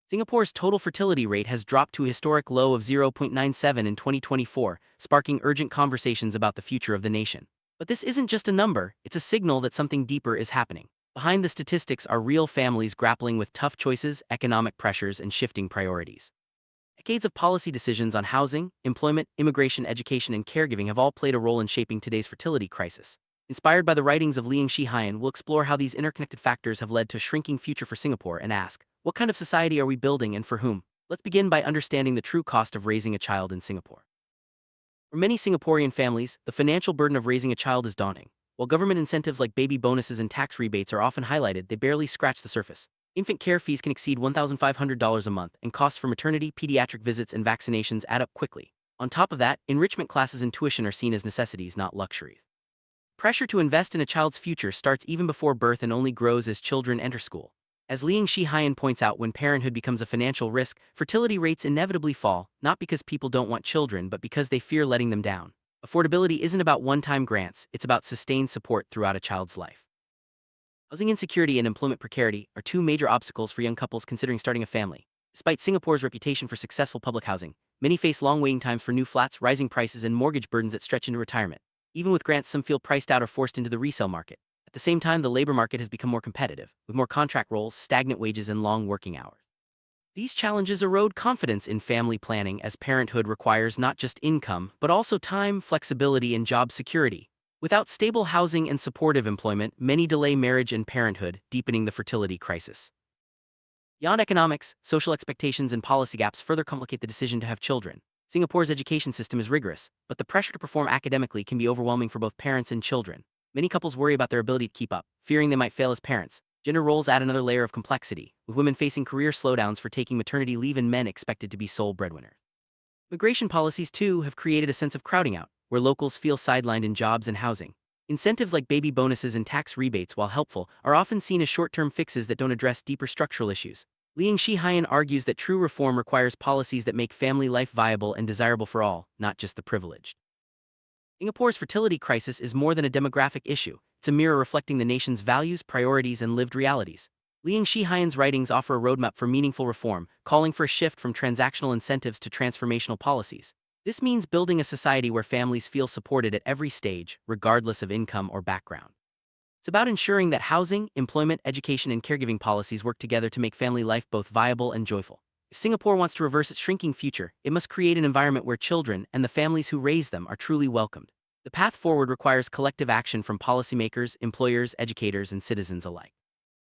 Singapore's total fertility rate has dropped to a historic low of 0.97 in 2024, sparking urgent conversations about the future of the nation. But this isn't just a number, it's a signal that something deeper is happening. Behind the statistics are real families grappling with tough choices, economic pressures, and shifting priorities. Decades of policy decisions on housing, employment, immigration, education, and caregiving have all played a role in shaping today's fertility crisis. Inspired by the writings of Liang Shihian, we'll explore how these interconnected factors have led to a shrinking future for Singapore and ask, what kind of society are we building and for whom? Let's begin by understanding the true cost of raising a child in Singapore. For many Singaporean families, the financial burden of raising a child is daunting. While government incentives like baby bonuses and tax rebates are often highlighted, they barely scratch the surface. Infant care fees can exceed $1,500 a month, and costs for maternity, pediatric visits, and vaccinations add up quickly. On top of that, enrichment classes and tuition are seen as necessities, not luxuries. Pressure to invest in a child's future starts even before birth and only grows as children enter school. As Liang Shihian points out, when parenthood becomes a financial risk, fertility rates inevitably fall, not because people don't want children but because they fear letting them down. Affordability isn't about one-time grants, it's about sustained support throughout a child's life. Housing insecurity and employment precarity are two major obstacles for young couples considering starting a family. Despite Singapore's reputation for successful public housing, many face long waiting times for new flats, rising prices, and mortgage burdens that stretch into retirement. Even with grants, some feel priced out or forced into the resale market. At the same time, the labor market has become more competitive, with more contract roles, stagnant wages, and long working hours. These challenges erode confidence in family planning as parenthood requires not just income, but also time, flexibility, and job security. Without stable housing and supportive employment, many delay marriage and parenthood, deepening the fertility crisis. Beyond economics, social expectations and policy gaps further complicate the decision to have children. Singapore's education system is rigorous, but the pressure to perform academically can be overwhelming for both parents and children. Many couples worry about their ability to keep up, fearing they might fail as parents. Gender roles add another layer of complexity, with women facing career slowdowns for taking maternity leave and men expected to be sole breadwinners. Migration policies, too, have created a sense of crowding out, where locals feel sidelined in jobs and housing. Incentives like baby bonuses and tax rebates, while helpful, are often seen as short-term fixes that don't address deeper structural issues. Liang Shihian argues that true reform requires policies that make family life viable and desirable for all, not just the privileged. Singapore's fertility crisis is more than a demographic issue, it's a mirror reflecting the nation's values, priorities, and lived realities. Liang Shihian's writings offer a roadmap for meaningful reform, calling for a shift from transactional incentives to transformational policies. This means building a society where families feel supported at every stage, regardless of income or background. It's about ensuring that housing, employment, education, and caregiving policies work together to make family life both viable and joyful. If Singapore wants to reverse its shrinking future, it must create an environment where children and the families who raise them are truly welcomed. The path forward requires collective action from policymakers, employers, educators, and citizens alike.